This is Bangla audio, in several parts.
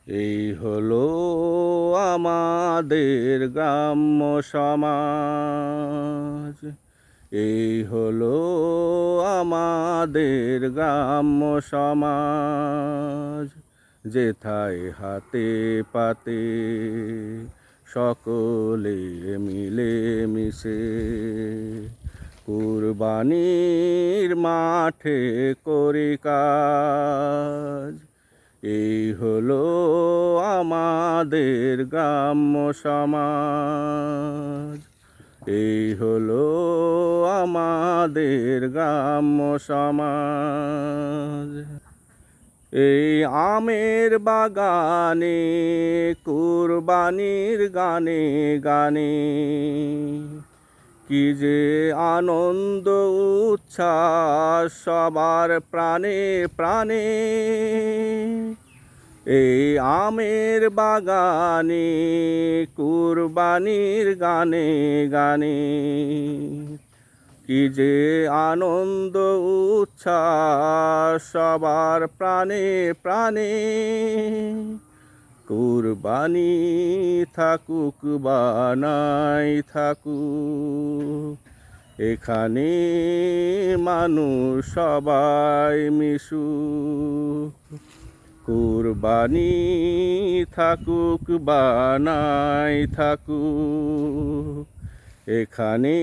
এই হলো আমাদের গ্রাম্য সমাজ। এই হলো আমাদের গ্রাম্য সমাজ। যেথায় হাতে পাতে সকলে মিলে মিশে কুরবানির মাঠে করি কাজ। এই হলো আমাদের গ্রাম্য সমাজ। এই হলো আমাদের গ্রাম্য সমাজ। এই আমের বাগানে কুরবানির গানে গানে কি যে আনন্দ উচ্ছ্বাস সবার প্রাণে প্রাণে। এই আমের বাগানে কুরবানির গানে গানে কি যে আনন্দ উচ্ছ্বাস সবার প্রাণে প্রাণে। কুরবানি থাকুক বা নাই থাকুক, এখানে মানুষ সবাই মিশুক। কুরবানি থাকুক বা নাই থাকুক, এখানে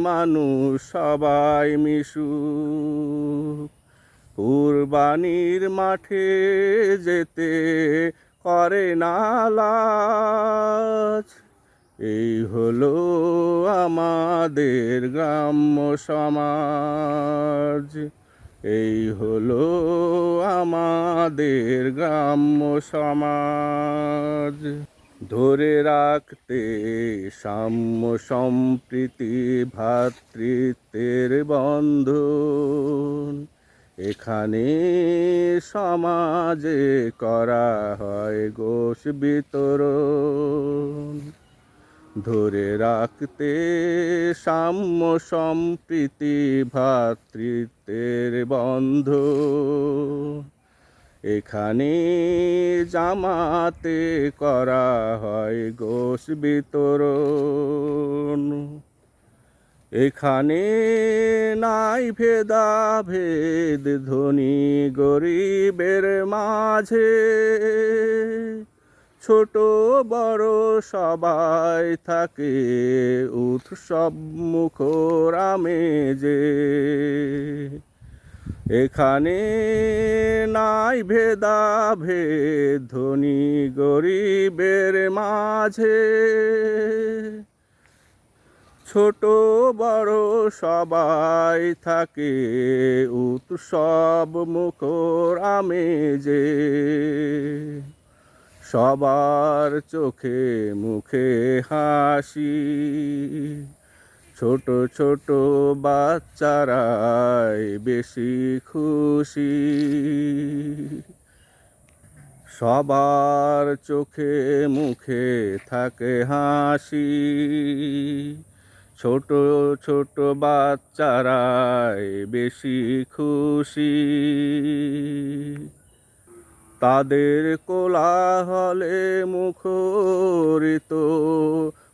মানুষ সবাই মিশুক। কুরবানির মাঠে যেতে করে না লাজ। এই হলো আমাদের গ্রাম্য সমাজ। এই হলো আমাদের গ্রাম্য সমাজ। ধরে রাখতে সাম্য সম্প্রীতি ভ্রাতৃত্বের বন্ধন, এখানে সমাজে করা হয় গোশ বিতরণ। ধরে রাখতে সাম্য সম্প্রীতি ভ্রাতৃত্বের বন্ধন, এখানে জামাতে করা হয় গোশ বিতরণ। এখানে নাই ভেদাভেদ ধনী গরিবের মাঝে, ছোট বড় সবাই থাকে উৎসব মুখর আমেজে। এখানে নাই ভেদাভেদ ধনী গরিবের মাঝে, ছোট বড় সবাই থাকে উৎসব মুখর আমেজে। সবার চোখে মুখে হাসি, ছোট ছোট বাচ্চারাই বেশি খুশি। সবার চোখে মুখে থাকে হাসি, ছোট ছোট বাচ্চারাই বেশি খুশি। তাদের কোলাহলে মুখরিত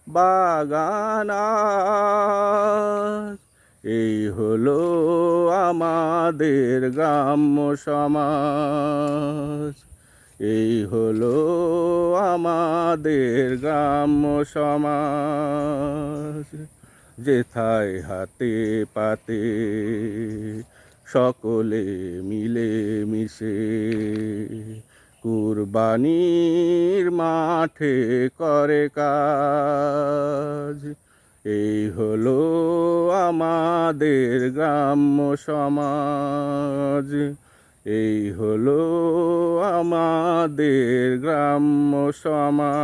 বাগান আজ। এই হলো আমাদের গ্রাম্য সমাজ। এই হলো আমাদের গ্রাম্য সমাজ। যেথায় হাতে পাতে সকলে মিলে মিশে কুরবানির মাঠে করে কাজ। এই হলো আমাদের গ্রাম্য সমাজ। এই হলো আমাদের গ্রাম্য সমাজ।